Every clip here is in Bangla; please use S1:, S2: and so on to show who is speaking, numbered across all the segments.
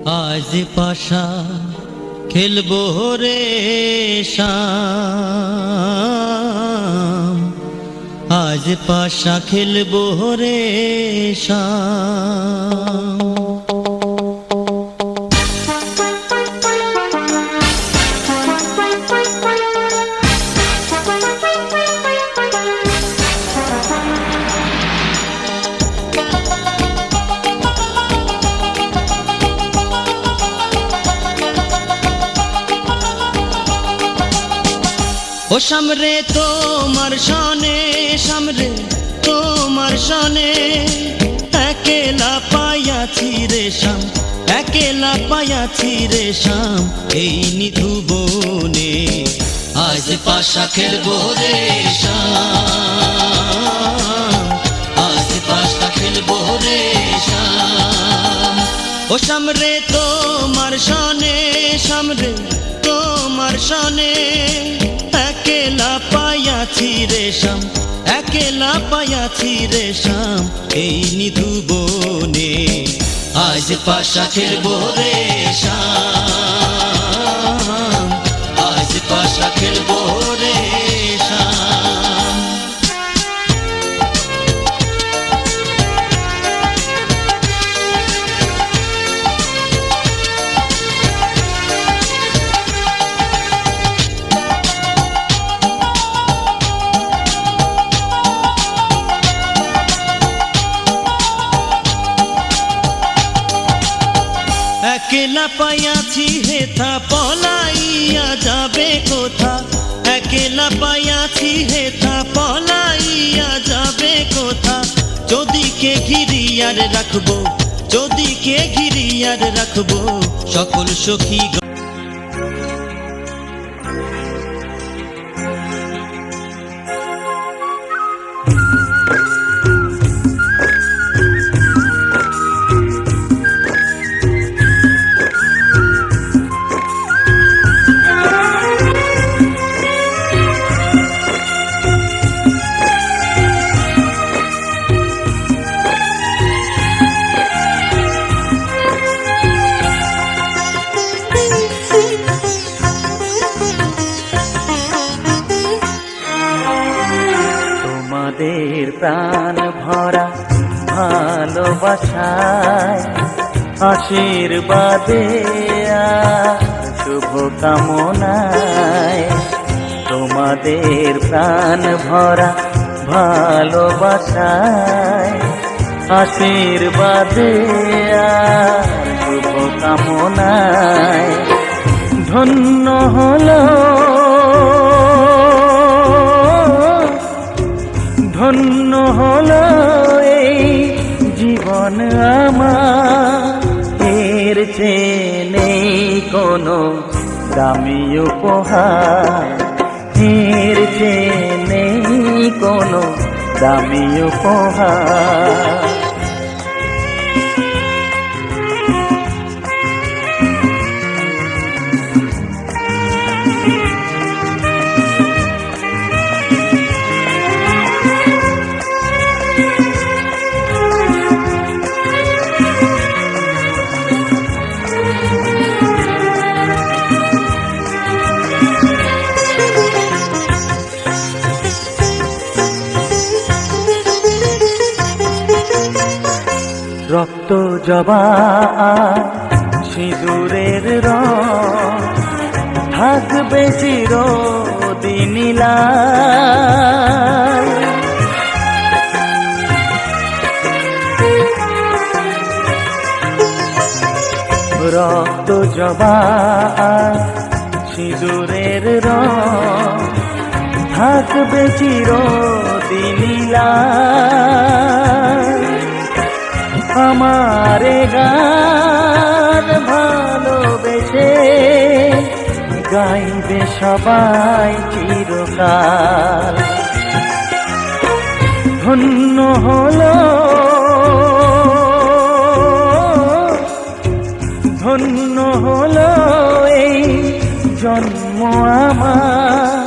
S1: আজ পাশা খেলবো রে শাম, আজ পাশা খেলবো রে শাম। ও সামরে তোমার সনে, সামরে তোমার সনে, একেলা পাইয়াছি রে শাম, একেলা পাইয়াছি রে শাম, এই নিধু বনে আজ পাশা খেলবো রে শাম, আজ পাশা খেলবো রে শাম। ও সামরে তোমার সনে, সামরে তোমার সনে, একেলা পাইয়াছি রে শাম, একেলা পাইয়াছি রে শাম, এই নিধু বনে আজ পাশা খেলবো রে শাম, আজ পাশা খেলবো রে শাম। একেলা পাইয়াছি হেথা পলাইয়া যাবে কোথা, একেলা পাইয়াছি হেথা পলাইয়া যাবে কোথা, যদি কে ঘিরিয়ার রাখবো, যদি কে ঘিরিয়ার রাখবো সকল সখী।
S2: তোমাদের প্রাণ ভরা ভালোবাসায়, আশীর্বাদে আর শুভ কামনায়, তোমাদের প্রাণ ভরা ভালোবাসায়, আশীর্বাদে আর শুভ কামনায়, ধন্য হলো ধন্য হলো এই জীবন আমার, এর চেয়ে নেই কোনো দামি উপহার, এর চেয়ে নেই কোনো দামি উপহার। রক্ত জবা সিঁদুরের রং থাকবে চিরদিন লাল, রক্ত জবা সিঁদুরের রং থাকবে চিরদিন লাল। আমারে গান ভালোবেসে গাইবে সবাই চিরকাল, ধন্য হলো ধন্য হলো এই জন্ম আমার,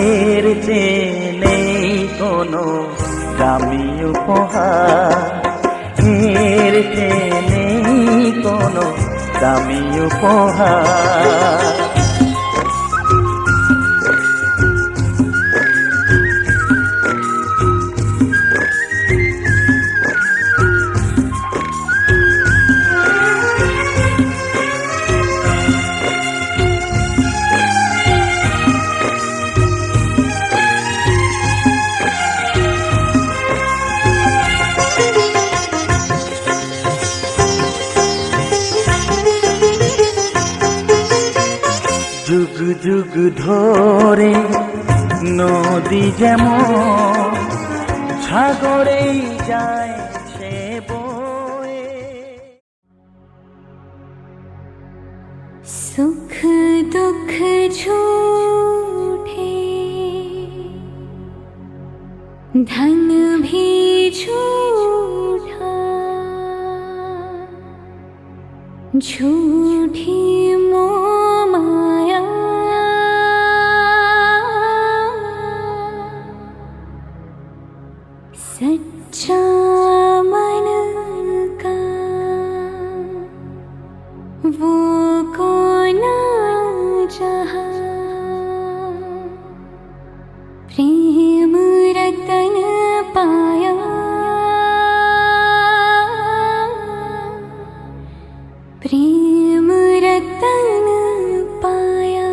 S2: এর চেয়ে নেই কোনো দামি উপহার, এর চেয়ে নেই কোনো দামি উপহার। যুগ যুগ ধরে নদী যেমন সাগরেই যায় সে বয়ে।
S3: सुख दुख झूठे धन भी झूठा, झूठी मोह माया सच्चा मन का वो कौन जहाँ। प्रेम रतन पाया प्रेम रतन पाया।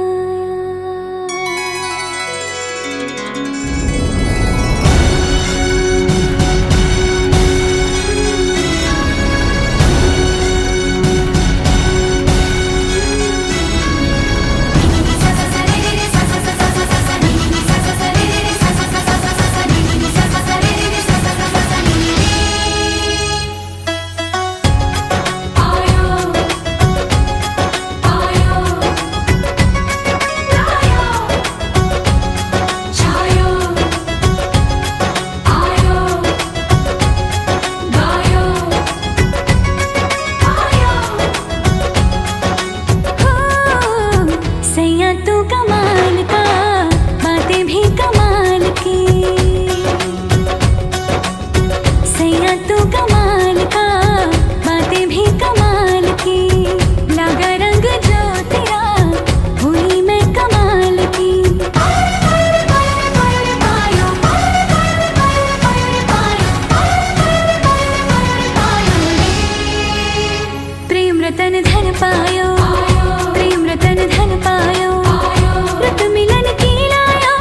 S3: रतन धन पायो प्रेम रतन धन पायो रत मिलन की लायो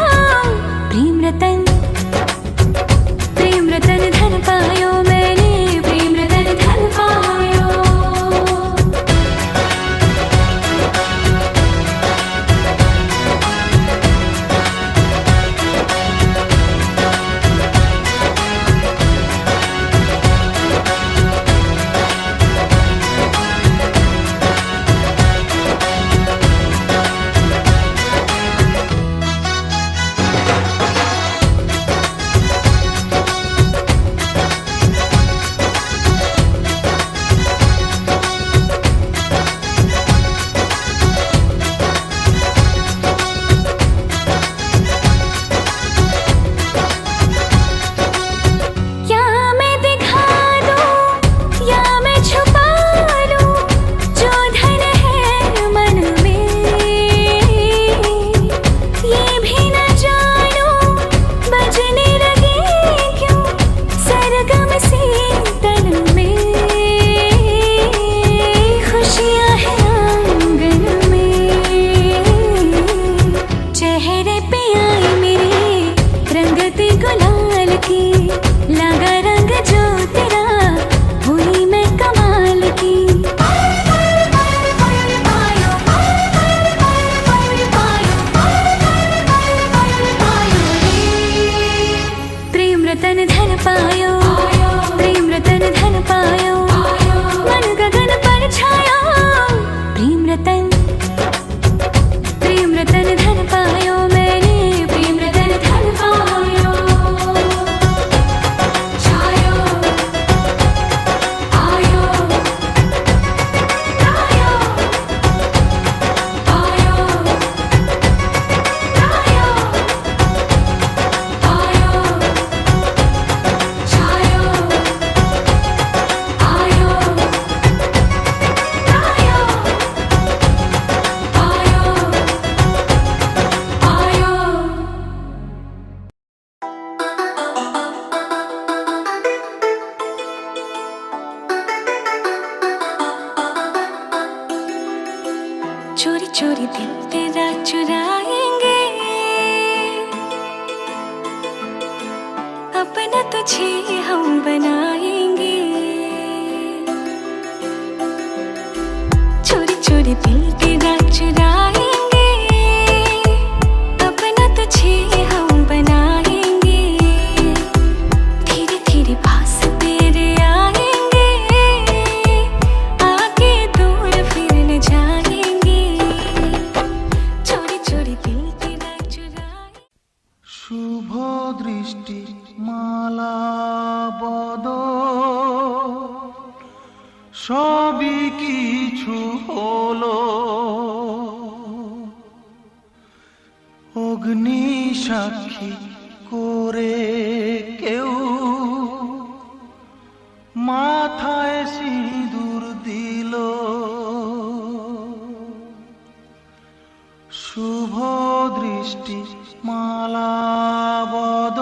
S3: प्रेम रतन धन पायो मैंने प्रेम रतन धन पायो। चोरी दिल तेरा चुराएंगे, अपना तुझे हम बनाएंगे। चोरी चोरी दिल तेरा चुराएंगे, अपना तुझे हम बनाएंगे। धीरे धीरे पास तेरे आएंगे, आगे दूर फिर न जाएंगे। चोरी चोरी दिल तेरा चुराएंगे।
S2: শুভ দৃষ্টি মালা বদ সবই কিছু হলো, অগ্নি সাক্ষী করে কেউ মাথায় সিঁদুর দিল। শুভ দৃষ্টি মালা বদ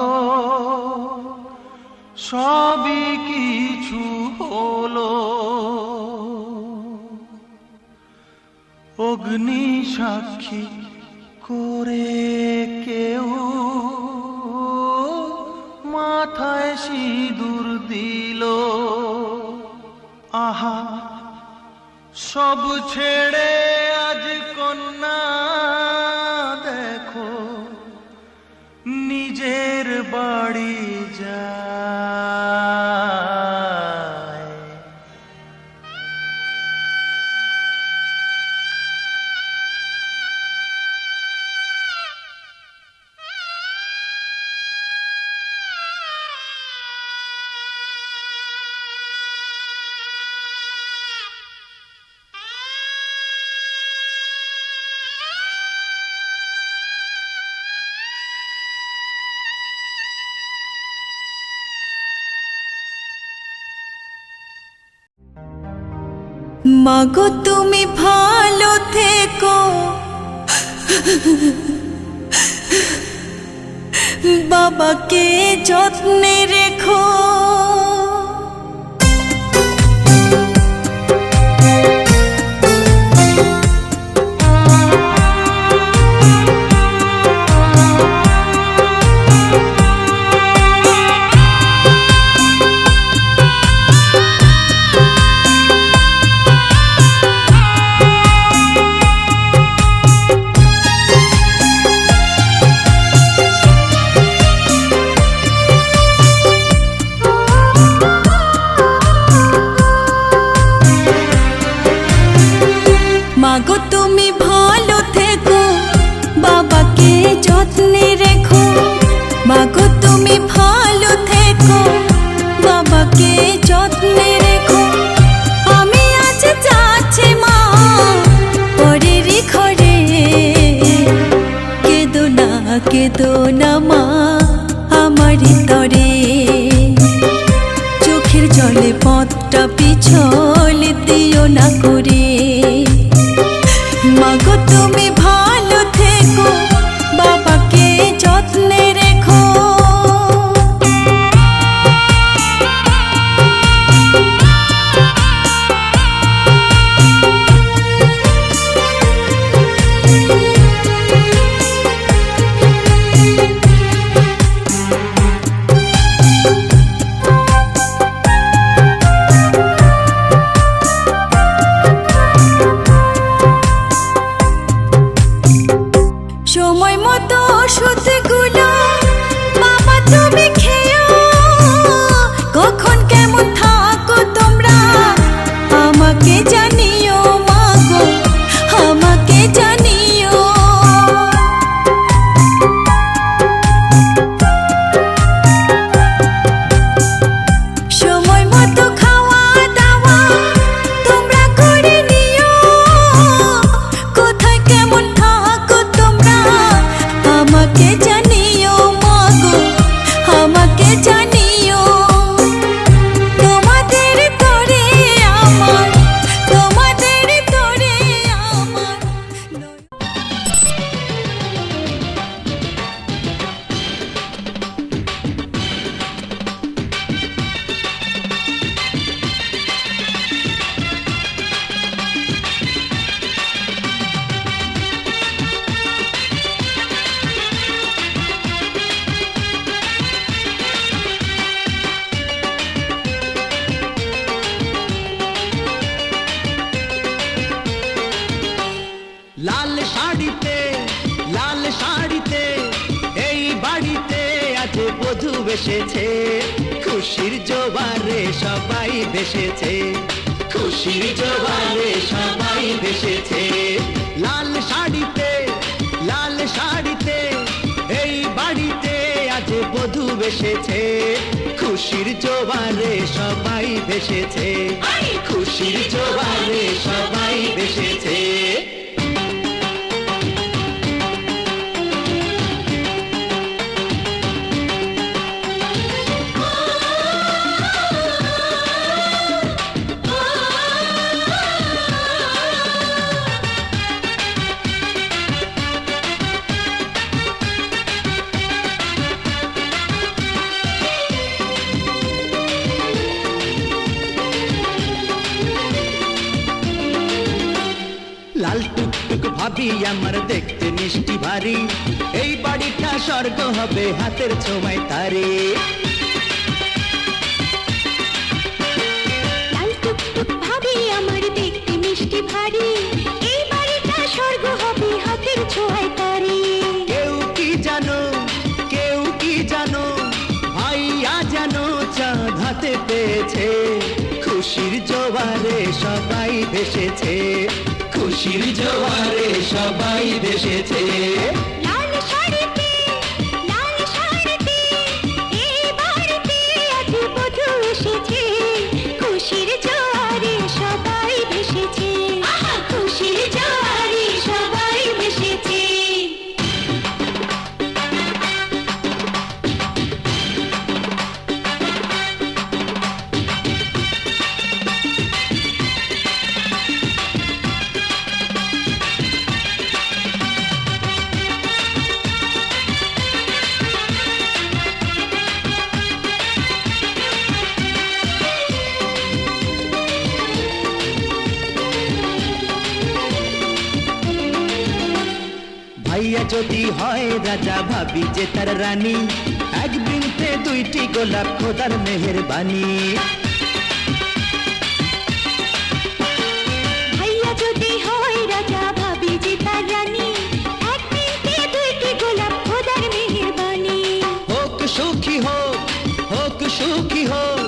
S2: সবই কিছু হলো, অগ্নি সাক্ষী করে কেউ মাথায় সিঁদুর দিল। আহা সব ছেড়ে আজ কন্যা দেখো নিজের বাড়ি যায়।
S4: মাগো তুমি ভালো থেকো, বাবাকে যত্নে রেখো। মাগো তুমি ভালো থেকো, বাবাকে যত্নে রেখো। মাগো তুমি ভালো থেকো, বাবাকে যত্নে রেখো। আমি আজ যাচ্ছি মা পরেরই ঘরে, কেঁদো না মা আমারই তরে। চোখের জলে পথটা পিছল দিও না করে। মাগো তুমি ভালো থেকো, বাবাকে যত্নে রেখো। সময় মতো ওষুধগুলো বাবা তুমি খেও। কখন কেমন থাকো তোমরা আমাকে জানিও মাগো, আমাকে জানিও। সময় মতো খাওয়া দাওয়া তোমরা করে নিও। কোথায় কেমন থাকো তোমরা আমাকে জানিও মাগো, আমাকে জানিও। তোমাদের তরে আমার
S1: এসেছে, খুশির জোয়ারে সবাই ভেসেছে, খুশির জোয়ারে সবাই ভেসেছে। লাল শাড়িতে, লাল শাড়িতে এই বাড়িতে আজ বধূ এসেছে, খুশির জোয়ারে সবাই ভেসেছে, খুশির জোয়ারে সবাই ভেসেছে। লাল টুকটুক ভাবি আমার দেখতে মিষ্টি ভারী, এই বাড়িটা স্বর্গ হবে হাতের ছোঁয়ায় তারে।
S3: লাল টুকটুক ভাবি আমার দেখতে মিষ্টি ভারী, এই বাড়িটা স্বর্গ হবে হাতের ছোঁয়ায় তারে।
S1: কেউ কি জানো, কেউ কি জানো, ভাইয়া জানো চাঁদ হাতে পেয়েছে, খুশির জোয়ারে সবাই ভেসেছে, খুশির জোয়ারে সবাই ভেসেছে।
S3: লাল শাড়িতে, লাল শাড়িতে এই বাড়িতে আজ বধূ এসেছে, খুশির জোয়ারে সবাই ভেসেছে, খুশির জোয়ারে সবাই ভেসেছে।
S1: ভাইয়া যদি হয় রাজা, ভাবি যে তার রানী, এক বৃন্তে দুইটি গোলাপ খোদার মেহেরবানি।
S3: ভাইয়া যদি হয় রাজা, ভাবি যে তার রানী, এক বৃন্তে দুইটি গোলাপ খোদার মেহেরবানি।
S1: হোক সুখী হোক, হোক সুখী হোক,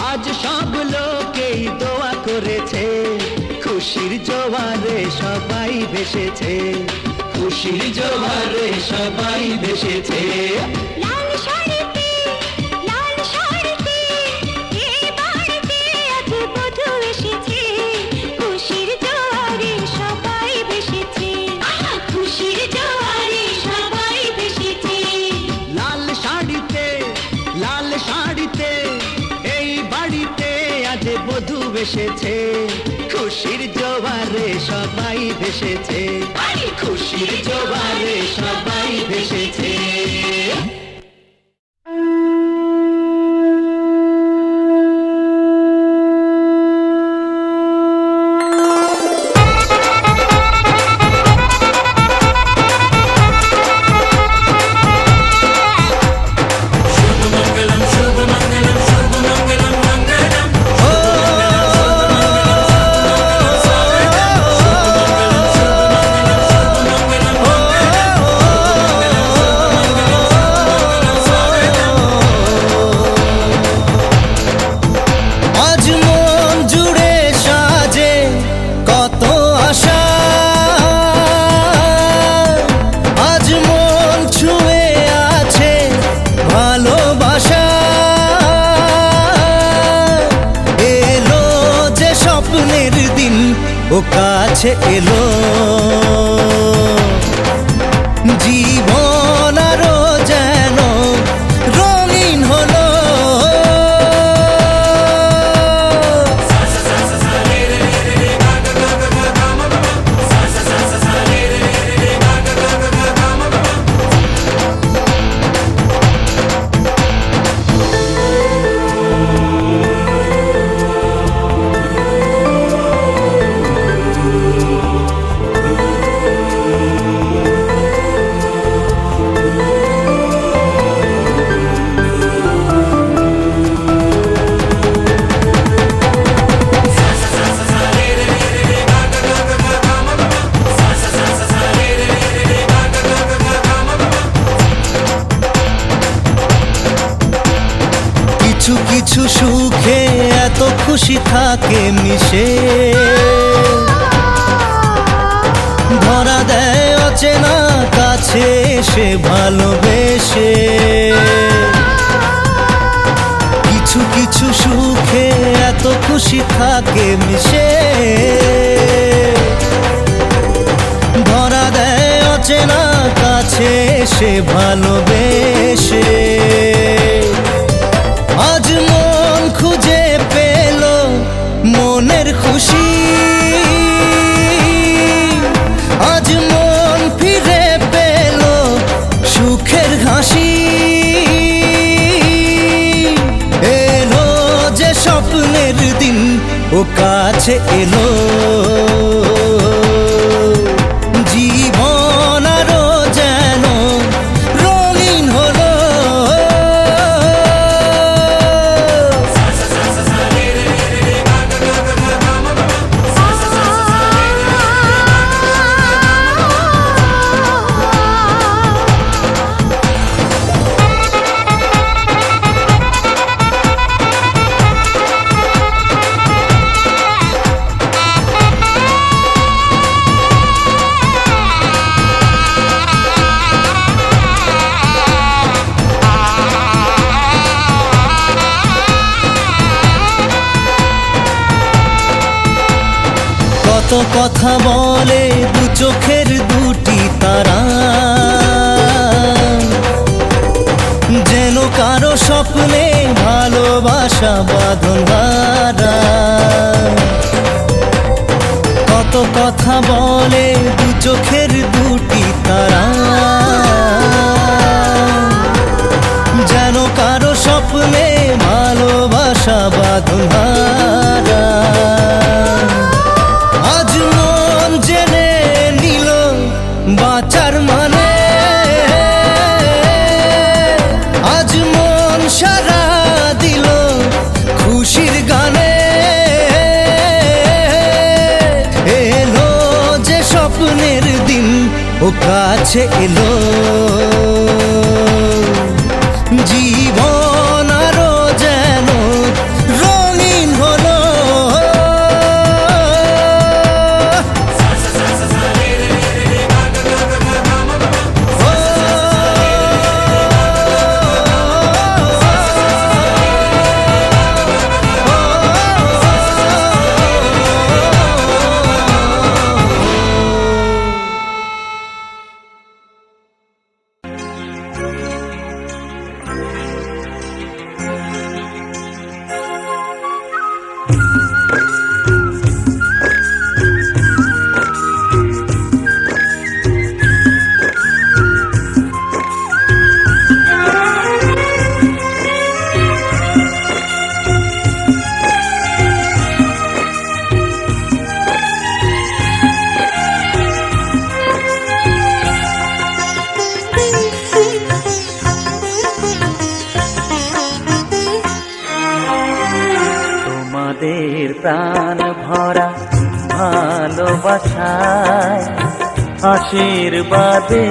S1: আজ সব লোকেই দোয়া করেছে, খুশির জোয়ারে সবাই ভেসেছে, খুশির জোয়ারে সবাই ভেসেছে।
S3: লাল শাড়িতে, লাল শাড়িতে এই বাড়িতে আজ বধূ এসেছে, খুশির জোয়ারে সবাই ভেসেছে, খুশির জোয়ারে সবাই ভেসেছে।
S1: লাল শাড়িতে, লাল শাড়িতে এই বাড়িতে আজ বধূ এসেছে, খুশির জোয়ারে সবাই ভেসেছে, খুশির জোয়ারে সবাই ভেসেছে। ও কাছে এলো, জীবন আরো যেন রঙিন হলো। খুশি থাকে মিশে, ধরা দেয় অচেনা কাছে এসে ভালোবেসে। কিছু কিছু সুখে এত খুশি থাকে মিশে, ধরা দেয় অচেনা কাছে এসে ভালোবেসে। আজ মন খুঁজে পেল মনের খুশি, আজ মন ফিরে পেল সুখের হাসি। এলো যে স্বপ্নের দিন ও কাছে এলো, জীবন আরো যেন রঙিন হলো। কত কথা বলে দু চোখের দুটি তারা, যেন কারো স্বপ্নে ভালোবাসা বাঁধন হারা। কত কথা বলে দু চোখের দুটি তারা, যেন কারো স্বপ্নে ভালোবাসা বাঁধন হারা। আজ মন জেনে নিল বাঁচার মানে, আজ মন সারা দিল খুশির গানে। এলো যে স্বপ্নের দিন ও কাছে এলো, জীবন আরো যেন রঙিন হলো।
S2: তোমাদের প্রাণ ভরা ভালোবাসায়, আশীর্বাদে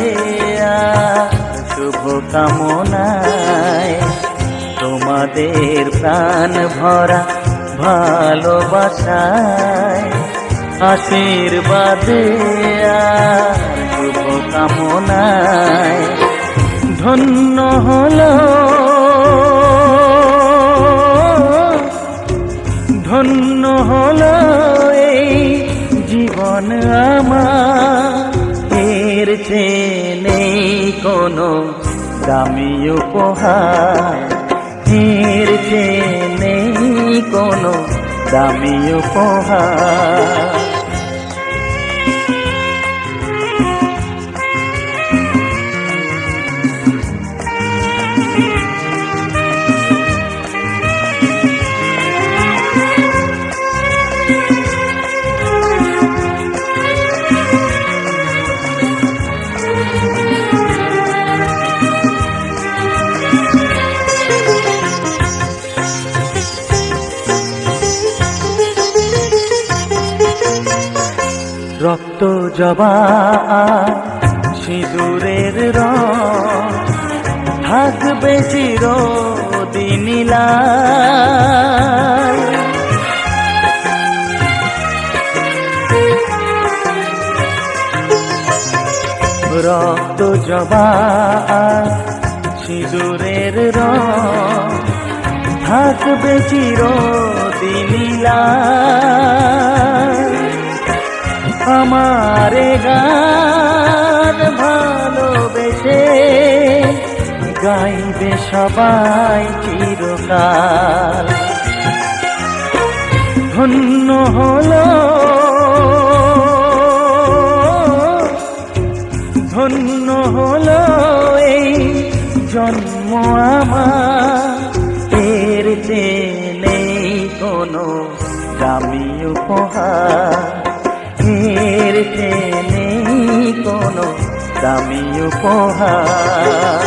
S2: আর শুভ কামনায়। তোমাদের প্রাণ ভরা ভালোবাসায়, আশীর্বাদে আর শুভ কামনায়। ধন্য হলো ধন্য হলো এই জীবন আমার, এর চেয়ে নেই কোনো দামি উপহার, এর চেয়ে নেই কোনো দামি উপহার। রক্ত জবা সিঁদুরের রং থাকবে চিরদিন লাল। রক্ত জবা আর সিঁদুরের রং থাকবে চিরদিনই লাল। আমারে গান ভালোবেসে গাইবে সবাই চিরকাল। ধন্য হলো, ধন্য হলো এই জন্ম আমার, এর চেয়ে নেই কোনো দামি উপহার, এর চেয়ে নেই কোনো দামি উপহার।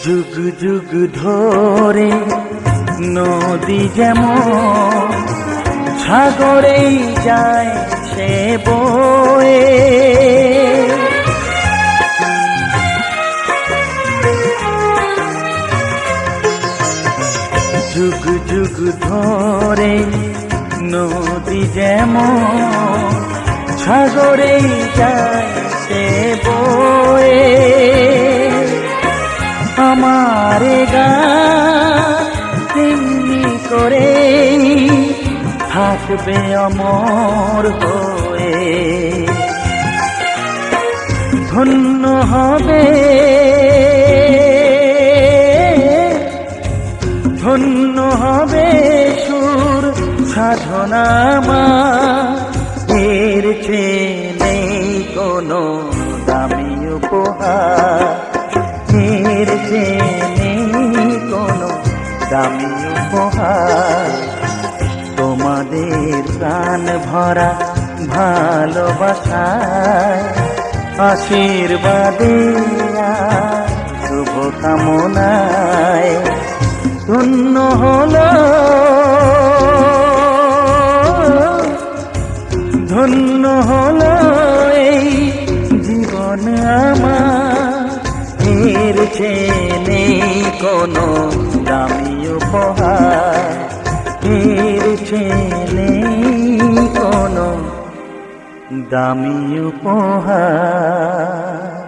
S2: যুগ যুগ ধরে নদী যেমন সাগরেই যায় সে বয়ে, যুগ যুগ ধরে নদী যেমন সাগরেই যায় সে বয়ে, আমারে গান তেমনি করে থাকবে অমর হয়ে। ধন্য হবে, ধন্য হবে সুর সাধনা আমার, এর চেয়ে নেই কোনো দামি উপহার, এর চেয়ে নেই কোনো দামি উপহার। তোমাদের প্রাণ ভরা ভালোবাসায় আশীর্বাদে আর শুভকামনায় ধন্য হলো, ধন্য হলো এই জীবন আমার, এর চেয়ে নেই কোনো দামি উপহার, এর চেয়ে নেই কোনো দামি উপহার।